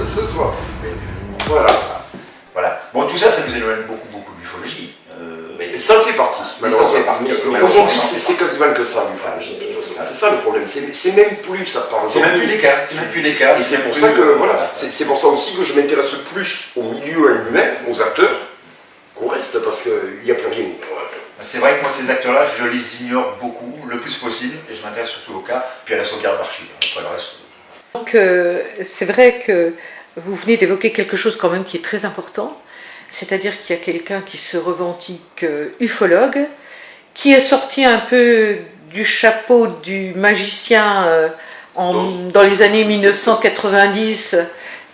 Ce soir. Voilà. Bon, tout ça, ça nous éloigne beaucoup de l'ufologie. Et ça en fait partie. Aujourd'hui, c'est quasiment que ça, l'ufologie. C'est ça le problème. C'est même plus ça part. C'est même plus les cas. Et c'est pour ça que, voilà, c'est pour ça aussi que je m'intéresse plus au milieu lui-même, aux acteurs, qu'on reste, parce qu'il n'y a plus rien. C'est vrai que moi, ces acteurs-là, je les ignore beaucoup, le plus possible, et je m'intéresse surtout au cas, puis à la sauvegarde d'archives. Après le reste. Donc, c'est vrai que vous venez d'évoquer quelque chose quand même qui est très important, c'est-à-dire qu'il y a quelqu'un qui se revendique ufologue, qui est sorti un peu du chapeau du magicien dans les années 1990,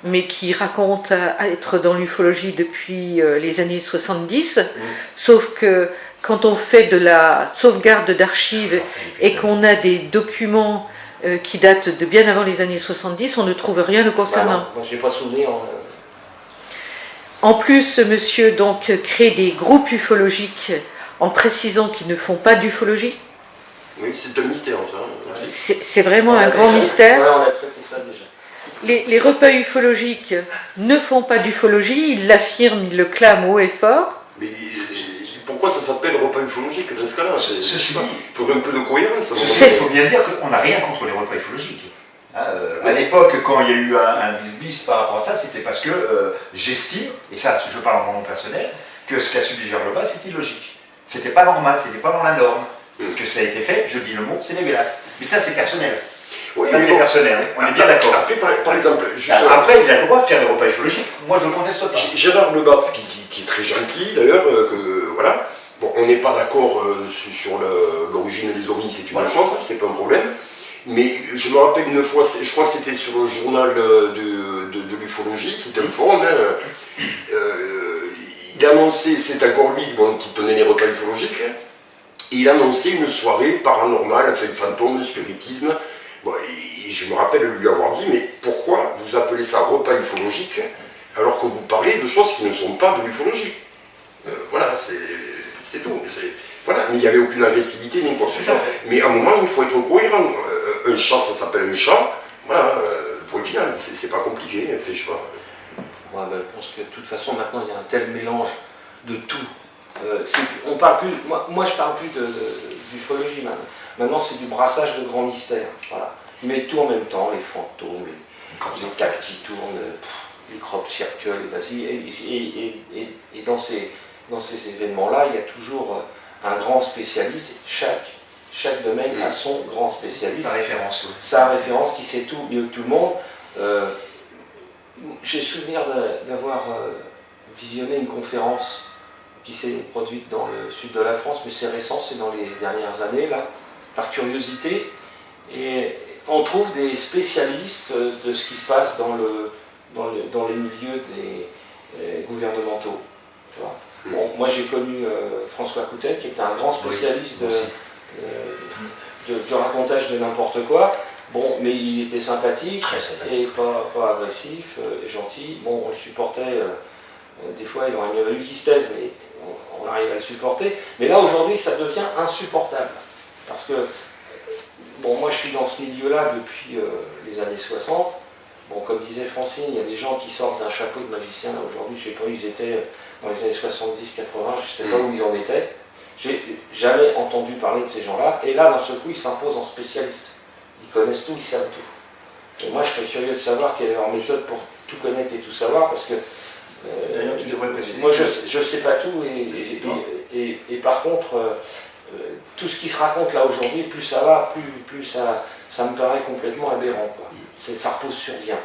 mais qui raconte être dans l'ufologie depuis les années 70, sauf que quand on fait de la sauvegarde d'archives et qu'on a des documents qui datent de bien avant les années 70, on ne trouve rien le concernant. Moi, j'ai pas souvenir. En plus, ce monsieur donc crée des groupes ufologiques en précisant qu'ils ne font pas d'ufologie. Oui, c'est un mystère, ça. C'est vraiment un grand mystère. Ouais, on a traité ça déjà. Les repas ufologiques ne font pas d'ufologie, ils l'affirment, ils le clament haut et fort. Mais pourquoi ça s'appelle repas ufologique dans ce cas-là? Ceci dit, il faudrait un peu de cohérence. Il faut bien dire qu'on n'a rien contre les repas ufologiques. À l'époque, quand il y a eu un bis-bis par rapport à ça, c'était parce que j'estime, et ça je parle en mon nom personnel, que ce qu'a subi Gerloba, c'était illogique. C'était pas normal, c'était pas dans la norme. Parce que ça a été fait, je dis le mot, c'est dégueulasse. Mais ça, c'est personnel. Oui, ça, c'est personnel, on est bien d'accord. Après, par exemple, après, il a le droit de faire des repas ufologiques, moi je le conteste pas. Gérard Lebat, qui est très gentil d'ailleurs, voilà. Bon, on n'est pas d'accord sur l'origine des ovnis, c'est une chose, c'est pas un problème. Mais je me rappelle une fois, je crois que c'était sur le journal de l'ufologie, c'était un forum, il a annoncé, c'est encore lui qui tenait les repas ufologiques, et il a annoncé une soirée paranormale, enfin fantôme, spiritisme. Bon, et je me rappelle lui avoir dit, mais pourquoi vous appelez ça repas ufologique alors que vous parlez de choses qui ne sont pas de l'ufologie? Voilà, c'est tout. Voilà, mais il n'y avait aucune agressivité ni quoi que ce soit. Mais à un moment, il faut être cohérent. Un chat, ça s'appelle un chat. Voilà, point final. C'est pas compliqué. Fait, je sais pas. Ouais, ben, je pense que de toute façon, maintenant, il y a un tel mélange de tout. On parle plus, moi, je parle plus d'ufologie maintenant. Maintenant, c'est du brassage de grands mystères. Voilà. Ils mettent tout en même temps, les fantômes, les tacs qui tournent, les crop circles, et vas-y. Et dans ces événements-là, il y a toujours un grand spécialiste. Chaque domaine a son grand spécialiste. Sa référence qui sait tout, mieux que tout le monde. J'ai souvenir d'avoir visionné une conférence qui s'est produite dans le sud de la France, mais c'est récent, c'est dans les dernières années, là, par curiosité. Et on trouve des spécialistes de ce qui se passe dans les milieux gouvernementaux. Tu vois. Bon, moi j'ai connu François Coutet, qui était un grand spécialiste de racontage de n'importe quoi. Bon, mais il était sympathique et pas agressif et gentil. Bon, on le supportait. Des fois, il aurait mieux valu qu'il se taise, mais on arrive à le supporter. Mais là, aujourd'hui, ça devient insupportable. Parce que, bon, moi, je suis dans ce milieu-là depuis les années 60. Bon, comme disait Francine, il y a des gens qui sortent d'un chapeau de magicien. Aujourd'hui, je ne sais pas où ils étaient dans les années 70, 80, je ne sais pas où ils en étaient. J'ai jamais entendu parler de ces gens-là. Et là, d'un seul coup, ils s'imposent en spécialistes. Ils connaissent tout, ils savent tout. Et moi, je serais curieux de savoir quelle est leur méthode pour tout connaître et tout savoir, parce que d'ailleurs, tu devrais préciser. Moi, je ne sais pas tout, et par contre, tout ce qui se raconte là aujourd'hui, plus ça va, plus ça me paraît complètement aberrant. Ça repose sur rien.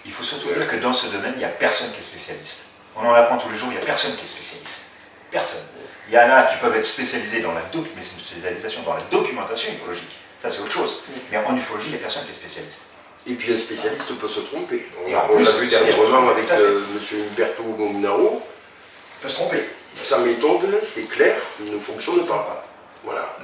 Il faut surtout dire que dans ce domaine, il n'y a personne qui est spécialiste. On en apprend tous les jours, il n'y a personne qui est spécialiste. Personne. Il y en a qui peuvent être spécialisés dans la documentation ufologique. Ça, c'est autre chose. Mais en ufologie, il n'y a personne qui est spécialiste. Et puis un spécialiste peut se tromper. On l'a vu dernièrement avec M. Umberto Mominaro. Il peut se tromper. Sa méthode, c'est clair, ne fonctionne pas. Voilà.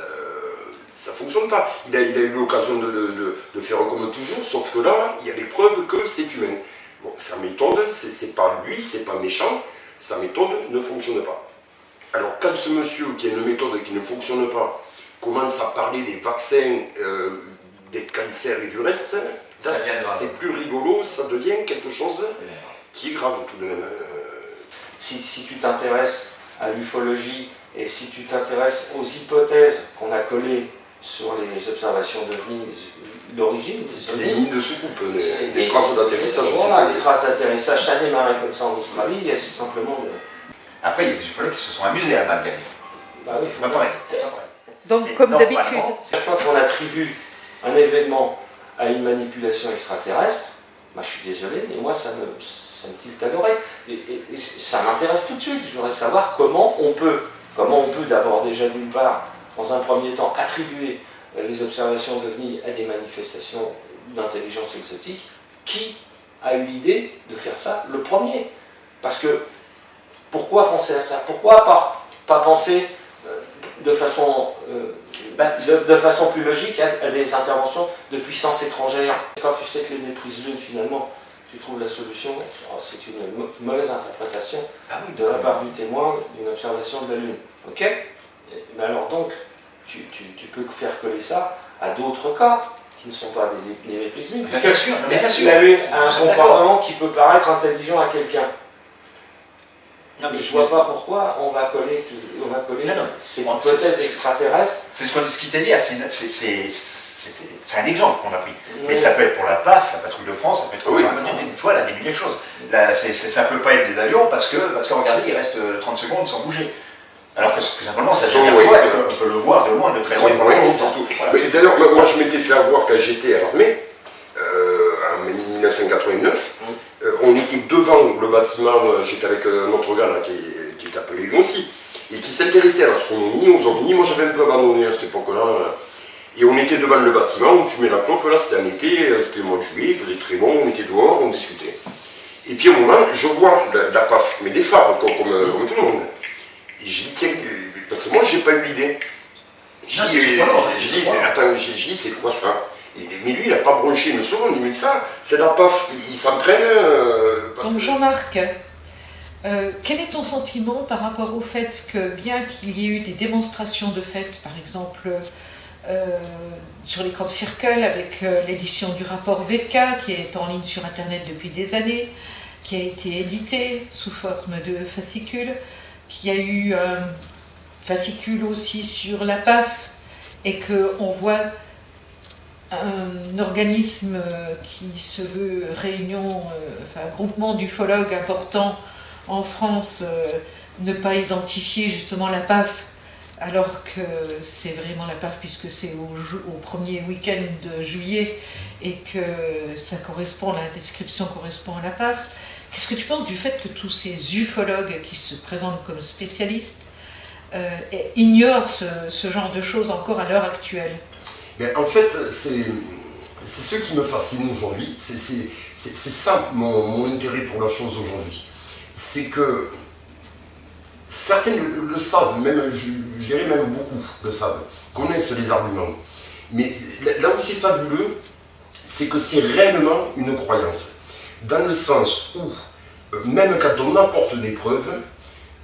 Ça ne fonctionne pas. Il a eu l'occasion de faire comme toujours, sauf que là, il y a les preuves que c'est humain. Bon, sa méthode, c'est pas lui, c'est pas méchant, sa méthode ne fonctionne pas. Alors, quand ce monsieur qui a une méthode qui ne fonctionne pas commence à parler des vaccins, des cancers et du reste, là, c'est plus rigolo, ça devient quelque chose qui est grave tout de même. Si tu t'intéresses à l'ufologie et si tu t'intéresses aux hypothèses qu'on a collées sur les observations d'OVNI, l'origine, c'est des mines de soucoupe, des traces d'atterrissage. Voilà, des traces d'atterrissage, ça a démarré comme ça en Australie, et c'est simplement... Après, il y a des ufologues qui se sont amusés à amalgamer. Bah oui, c'est pas pareil. Donc, comme d'habitude. Chaque fois qu'on attribue un événement à une manipulation extraterrestre, bah, je suis désolé, mais moi ça me tilte à l'oreille. Et ça m'intéresse tout de suite. Je voudrais savoir comment on peut d'abord déjà d'une part, dans un premier temps, attribuer les observations d'OVNI à des manifestations d'intelligence exotique. Qui a eu l'idée de faire ça le premier? Parce que, pourquoi penser à ça? Pourquoi pas penser de façon plus logique à des interventions de puissances étrangères? Quand tu sais que les méprises lunes, finalement, tu trouves la solution, c'est une mauvaise interprétation de la part du témoin d'une observation de la Lune. Ok? Mais alors donc, tu peux faire coller ça à d'autres cas qui ne sont pas des méprises lunes. Bien sûr, la Lune a un comportement qui peut paraître intelligent à quelqu'un. Non, mais je vois pas pourquoi on va coller cette hypothèse extraterrestre. C'est ce qu'on discutait hier, c'est un exemple qu'on a pris. Mais ça peut être pour la PAF, la patrouille de France, ça peut être pour une fois, là, des milliers de choses. Là, ça peut pas être des avions parce que regardez, il reste 30 secondes sans bouger. Alors que tout simplement, ça veut dire quoi, on peut le voir de loin, de très loin. Partout. D'ailleurs, moi je m'étais fait avoir quand j'étais à l'armée, en 1989. On était devant le bâtiment, j'étais avec notre gars là, qui est appelé lui aussi, et qui s'intéressait à l'astronomie, aux ovnis. Moi j'avais un peu abandonné à cette époque-là. Et on était devant le bâtiment, on fumait la clope, là c'était en été, c'était le mois de juillet, il faisait très bon, on était dehors, on discutait. Et puis à un moment, je vois la PAF, mais des phares, comme tout le monde. Et je dis, tiens, parce que moi j'ai pas eu l'idée. Je dis, attends, c'est quoi ça? Mais lui, il n'a pas bronché une seconde, il me dit ça, c'est la PAF, il s'entraîne. Donc Jean-Marc, quel est ton sentiment par rapport au fait que, bien qu'il y ait eu des démonstrations de fait, par exemple, sur les crop circles, avec l'édition du rapport VK, qui est en ligne sur Internet depuis des années, qui a été édité sous forme de fascicule, qu'il y a eu un fascicule aussi sur la PAF, et qu'on voit un organisme qui se veut groupement d'ufologues importants en France, ne pas identifier justement la PAF, alors que c'est vraiment la PAF puisque c'est au premier week-end de juillet et que la description correspond à la PAF. Qu'est-ce que tu penses du fait que tous ces ufologues qui se présentent comme spécialistes ignorent ce genre de choses encore à l'heure actuelle? Mais en fait, c'est ce qui me fascine aujourd'hui, c'est ça mon intérêt pour la chose aujourd'hui. C'est que certains le savent, même, je dirais même beaucoup le savent, connaissent les arguments. Mais là où c'est fabuleux, c'est que c'est réellement une croyance. Dans le sens où, même quand on apporte des preuves,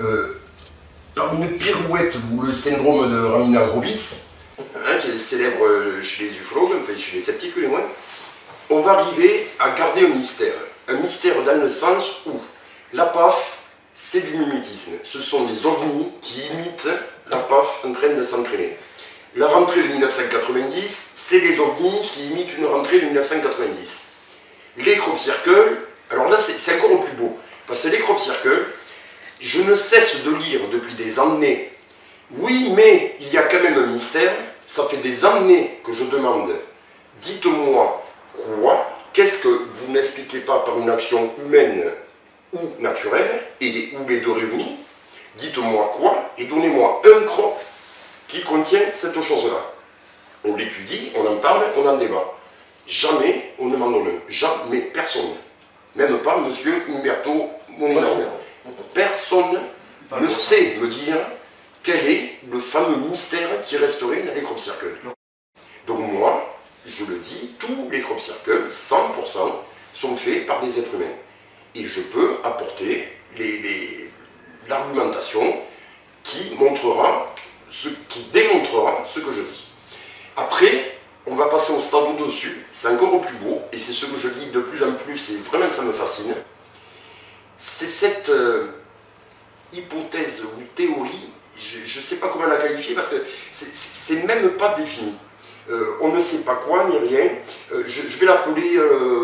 une pirouette ou le syndrome de Ramina Grobis, qui est célèbre chez les ufologues, enfin chez les sceptiques les moins, on va arriver à garder un mystère. Un mystère dans le sens où la PAF, c'est du mimétisme. Ce sont des ovnis qui imitent la PAF en train de s'entraîner. La rentrée de 1990, c'est des ovnis qui imitent une rentrée de 1990. Les crop circles, alors là c'est encore plus beau, parce que les crop circles, je ne cesse de lire depuis des années. Oui, mais il y a quand même un mystère. Ça fait des années que je demande. Dites-moi quoi? Qu'est-ce que vous n'expliquez pas par une action humaine ou naturelle, ou les deux réunis? Dites-moi quoi et donnez-moi un crop qui contient cette chose-là. On l'étudie, on en parle, on en débat. Jamais on ne m'en donne un. Jamais, personne. Même pas monsieur Umberto Molinaro. Personne ne sait me dire quel est le fameux mystère qui resterait dans les crop circles. Donc moi, je le dis, tous les crop circles, 100%, sont faits par des êtres humains. Et je peux apporter l'argumentation qui démontrera ce que je dis. Après, on va passer au stade au-dessus, c'est encore plus beau, et c'est ce que je lis de plus en plus, et vraiment ça me fascine. C'est cette hypothèse ou théorie, je ne sais pas comment la qualifier, parce que c'est même pas défini. On ne sait pas quoi, ni rien. Je vais l'appeler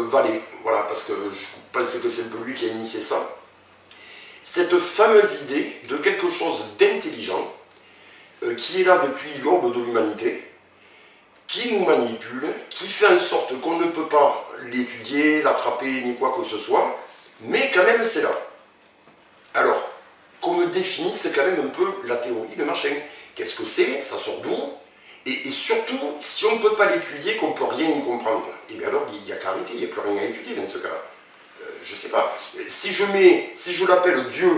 Vallée, voilà, parce que je pense que c'est un peu lui qui a initié ça. Cette fameuse idée de quelque chose d'intelligent, qui est là depuis l'aube de l'humanité, qui nous manipule, qui fait en sorte qu'on ne peut pas l'étudier, l'attraper, ni quoi que ce soit, mais quand même c'est là. Alors, qu'on me définisse quand même un peu la théorie de machin. Qu'est-ce que c'est? Ça sort d'où? Et surtout, si on ne peut pas l'étudier, qu'on ne peut rien y comprendre, et bien alors il n'y a qu'à arrêter, il n'y a plus rien à étudier dans ce cas-là. Je ne sais pas. Si je l'appelle Dieu,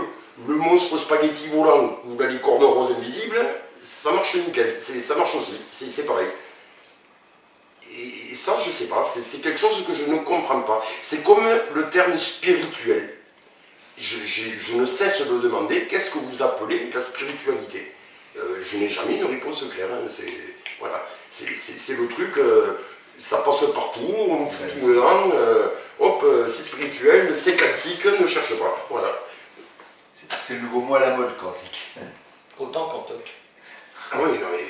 le monstre spaghetti volant, ou la licorne rose invisible, ça marche nickel, ça marche aussi, c'est pareil. Et ça, je ne sais pas, c'est quelque chose que je ne comprends pas. C'est comme le terme spirituel. Je ne cesse de demander, qu'est-ce que vous appelez la spiritualité? Je n'ai jamais une réponse claire. Hein. C'est le truc, ça passe partout, on fout tout dedans, hop, c'est spirituel, c'est quantique, ne cherche pas. Voilà. C'est le nouveau mot à la mode, quantique. Autant quantoc. Ah oui, non, mais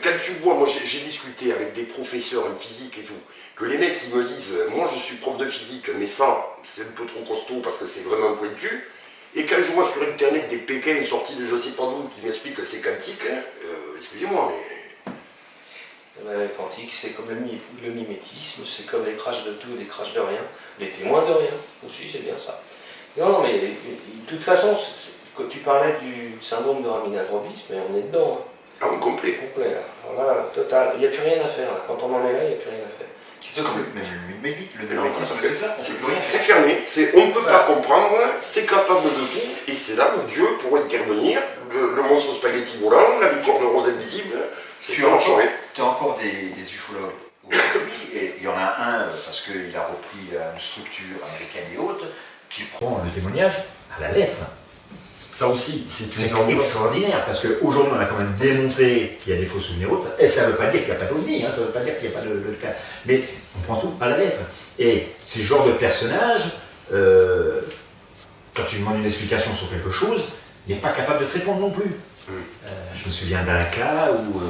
quand tu vois, moi j'ai discuté avec des professeurs en physique et tout, que les mecs qui me disent, moi je suis prof de physique, mais ça, c'est un peu trop costaud parce que c'est vraiment pointu, et quand je vois sur internet des Pékins sortis de je sais pas d'où qui m'expliquent que c'est quantique, excusez-moi, mais... Quantique, c'est comme le mimétisme, c'est comme les crashs de tout et les crashs de rien, les témoins de rien, aussi c'est bien ça. Non, mais de toute façon, quand tu parlais du syndrome de Raminathrobis, mais on est dedans. Hein. Ah oui, complet. Complet, là. Alors là, total. Il n'y a plus rien à faire. Là. Quand on en est là, il n'y a plus rien à faire. C'est comme le mimétisme, c'est ça. C'est fermé. On ne peut pas comprendre, c'est capable de tout, et c'est là où Dieu pourrait intervenir. Le monstre spaghetti volant, la licorne rose invisible, tu as encore des ufologues aujourd'hui, et il y en a un, parce qu'il a repris une structure américaine et autres, qui prend le témoignage à la lettre. Ça aussi, c'est extraordinaire, parce qu'aujourd'hui, on a quand même démontré qu'il y a des faux souvenirs autres, et ça ne veut pas dire qu'il n'y a pas d'OVNI, ça ne veut pas dire qu'il n'y a pas de cas, mais on prend tout à la lettre. Et ces genres de personnages, quand tu demandes une explication sur quelque chose, il n'est pas capable de te répondre non plus. Je me souviens d'un cas où,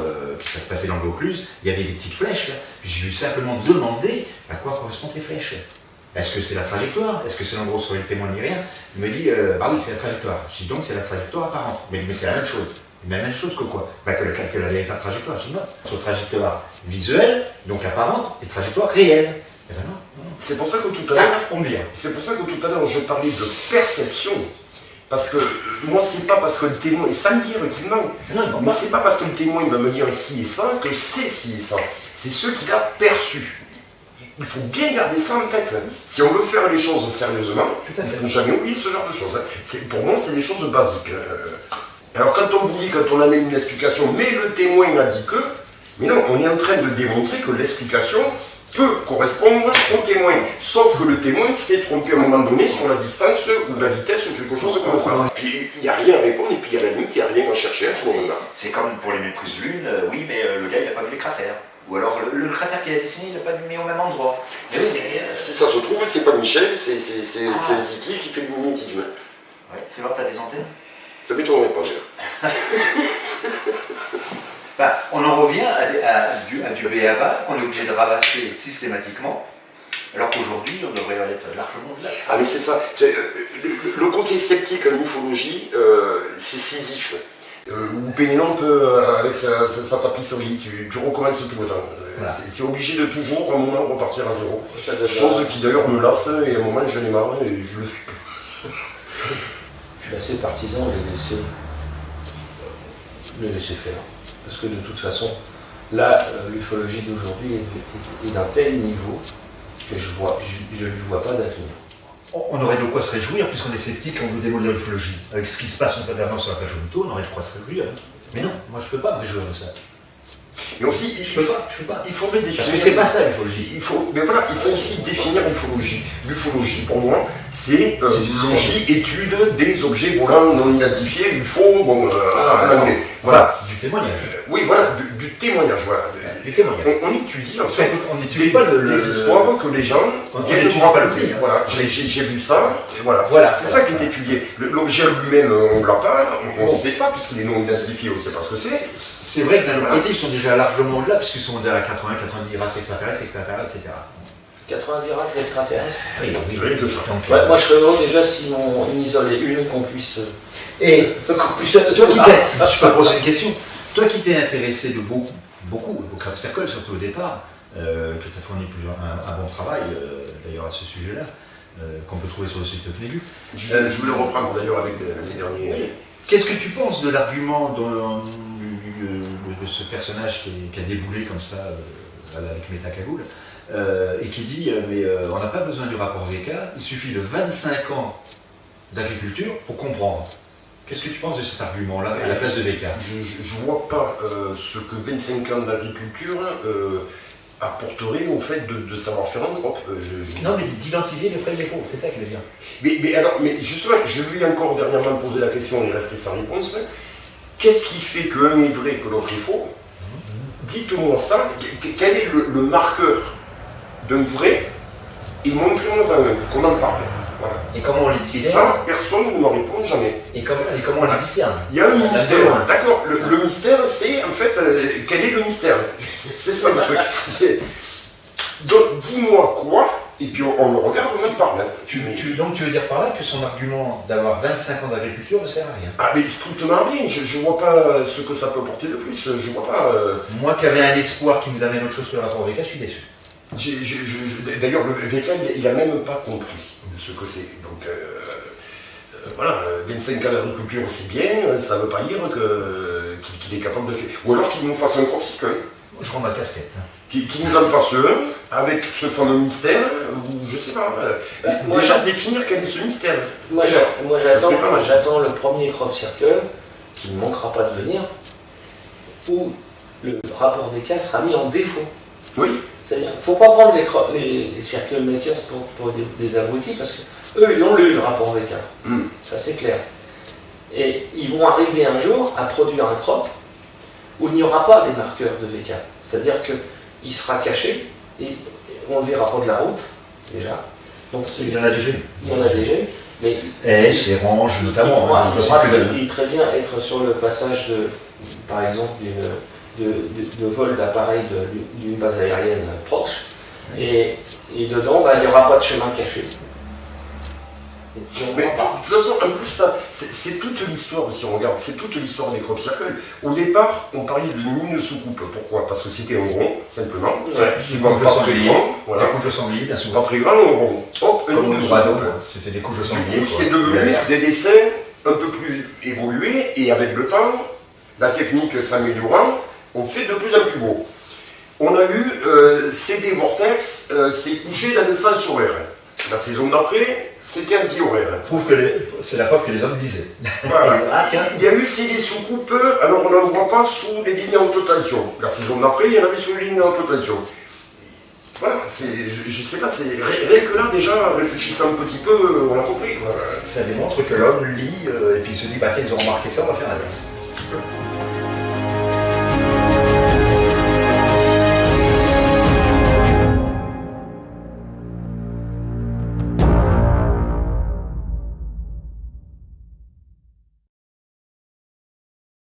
ça se passait dans le Vaucluse, il y avait des petites flèches, puis j'ai dû simplement demander à quoi correspondent ces flèches. Est-ce que c'est la trajectoire? Est-ce que c'est l'endroit sur les témoins ni rien? Il me dit, bah oui, c'est la trajectoire. Je dis donc c'est la trajectoire apparente. Il me dit, mais c'est la même chose. Mais la même chose que quoi? Bah que la véritable trajectoire. Je dis non, sur trajectoire visuelle, donc apparente, et trajectoire réelle. Et ben non. C'est pour ça que tout à l'heure, on vient. C'est pour ça que tout à l'heure je parlais de perception. Parce que moi, c'est pas parce que le témoin, sans dire qu'il ment, mais c'est pas parce que le témoin va me dire ci et ça que c'est ci et ça. C'est ce qu'il a perçu. Il faut bien garder ça en tête. Si on veut faire les choses sérieusement, il ne faut jamais oublier ce genre de choses. Pour moi, c'est des choses basiques. Alors quand on vous dit, quand on amène une explication, mais le témoin a dit que, mais non, on est en train de démontrer que l'explication peut correspondre au témoin. Sauf que le témoin s'est trompé à un moment donné sur la distance ou la vitesse ou quelque chose comme ça. Puis il n'y a rien à répondre et puis à la limite, il n'y a rien à chercher à ce moment-là. C'est comme pour les méprises lune, oui, mais le gars, il n'a pas vu les cratères. Ou alors le cratère qu'il a dessiné, il n'a pas mis au même endroit. Si ça se trouve, c'est pas Michel, c'est Ziki qui fait du mimétisme. Ouais, fais voir, t'as des antennes? Ça m'étonnerait pas d'ailleurs. Bah, on en revient à du B.A.-ba qu'on est obligé de rabâcher systématiquement, alors qu'aujourd'hui, on devrait aller largement au-delà. Ah mais c'est ça. Le côté sceptique en ufologie, c'est Sisyphe. Ou Pénélope avec sa tapisserie, tu recommences tout le temps. Voilà. Tu es obligé de toujours, à un moment, repartir à zéro. Chose qui d'ailleurs me lasse, et à un moment, je l'ai marre et je le suis plus. Je suis assez partisan de le laisser faire. Parce que de toute façon, là, l'ufologie d'aujourd'hui est d'un tel niveau que je ne lui vois pas d'avenir. On aurait de quoi se réjouir, puisqu'on est sceptique, on veut démolir l'ufologie. Avec ce qui se passe en permanence sur la page Omito, on aurait de quoi se réjouir. Mais non, moi je ne peux pas me réjouir de ça. Et aussi, Je peux pas. il faudrait Parce définir. que c'est pas ça l'ufologie. Mais voilà, il faut aussi définir l'ufologie. L'ufologie, pour moi, c'est logie, étude des objets volants non identifiés, UFO, en anglais. Voilà. Du témoignage. Oui, voilà, du témoignage. Voilà. Du témoignage. On étudie en fait On n'étudie pas les histoires que les gens viennent nous raconter. Voilà, j'ai vu ça, et voilà. C'est ça qui est étudié. L'objet lui-même, on ne l'a pas, on ne sait pas, puisqu'il est non identifié, on ne sait pas ce que c'est. C'est vrai que d'un autre côté, ils sont déjà largement au-delà, puisqu'ils sont déjà à 80-90 races extraterrestres, etc. 90 races d'extraterrestres. Oui, Oui, c'est ça. Ouais, moi je serais heureux déjà s'ils m'ont isolé une qu'on puisse. Et qu'on puisse toi qui t'es, je peux poser une question. Toi qui t'es intéressé de beaucoup au Crab Circle, surtout au départ, que tu as fourni un bon travail d'ailleurs à ce sujet-là, qu'on peut trouver sur le site de CNEGU. Je voulais reprendre d'ailleurs avec les derniers. Oui. Qu'est-ce que tu penses de l'argument de ce personnage qui a déboulé comme ça avec Métacagoule et qui dit mais on n'a pas besoin du rapport VK, il suffit de 25 ans d'agriculture pour comprendre. Qu'est-ce que tu penses de cet argument-là à la place de VK? Je ne vois pas ce que 25 ans d'agriculture apporterait au fait de savoir faire un crop. Non, mais d'identifier les vrais et les faux, c'est ça qu'il veut dire. Mais justement, je lui ai encore dernièrement posé la question et il restait sans réponse. Qu'est-ce qui fait qu'un est vrai et que l'autre est faux? Dites-moi ça, quel est le marqueur d'un vrai et montrez-moi un, qu'on en parle. Voilà. Et comment on les Et discerne? ça, personne ne me répond jamais. Et comment on les discerne? Il y a un mystère, d'accord. Le mystère, c'est en fait, quel est le mystère? C'est ça le truc. Donc, dis-moi quoi, et puis on le regarde, on en parle. Donc tu veux dire par là que son argument d'avoir 25 ans d'agriculture ne sert à rien? Ah, mais strictement rien, je vois pas ce que ça peut apporter de plus, je vois pas... Moi qui avais un espoir qui nous amène autre chose que le rapport VK, je suis déçu. D'ailleurs, le VK, il n'a même pas compris ce que c'est. Donc, voilà, 25 ans d'agriculture, c'est bien, ça ne veut pas dire qu'il est capable de faire. Ou alors qu'il nous fasse un cross-cycle. Je rends ma casquette. Qu'il nous en fasse un, avec ce fameux mystère, ou je sais pas. Déjà définir quel est ce mystère. Moi j'attends le premier crop circle, qui ne manquera pas de venir, où le rapport VK sera mis en défaut. Oui. C'est-à-dire, il ne faut pas prendre les circle makers pour des abrutis, parce qu'eux, ils l'ont lu, le rapport VK. Ça, c'est clair. Et ils vont arriver un jour à produire un crop où il n'y aura pas les marqueurs de VK. C'est-à-dire qu'il sera caché, et on ne le verra pas de la route, déjà. Donc, il y en a déjà. Il y en a déjà. Mais c'est Range, notamment. Il pourra très bien être sur le passage, par exemple, de vol d'appareil d'une base aérienne proche, et dedans, il n'y aura pas de chemin caché. Mais de toute façon, en plus, ça, c'est toute l'histoire, si on regarde, c'est toute l'histoire des crop circles. Au départ, on parlait de mine sous-coupe. Pourquoi? Parce que c'était un rond, simplement. Souvent pas très grand. Voilà. Des couches de sanglier, bien souvent. Pas très grand, un rond. Hop, un mine sous-coupe. C'était des couches de Du sanglier. coup, c'est devenu des dessins un peu plus évolués, et avec le temps, la technique s'améliorant, on fait de plus en plus beau. On a eu CD Vortex, c'est couché dans le sens horaire. La saison d'après, c'était anti-horaire. C'est la preuve que les hommes disaient. Voilà. Il y a eu CD sous-coupe, alors on n'en voit pas sous les lignes à haute tension. La saison d'après, il y en avait sous les lignes à haute tension. Voilà, je sais pas, rien que là déjà, réfléchissant un petit peu, on a compris. Ça démontre que l'homme lit et puis il se dit, bah tiens, ils ont remarqué ça, on va faire l'inverse.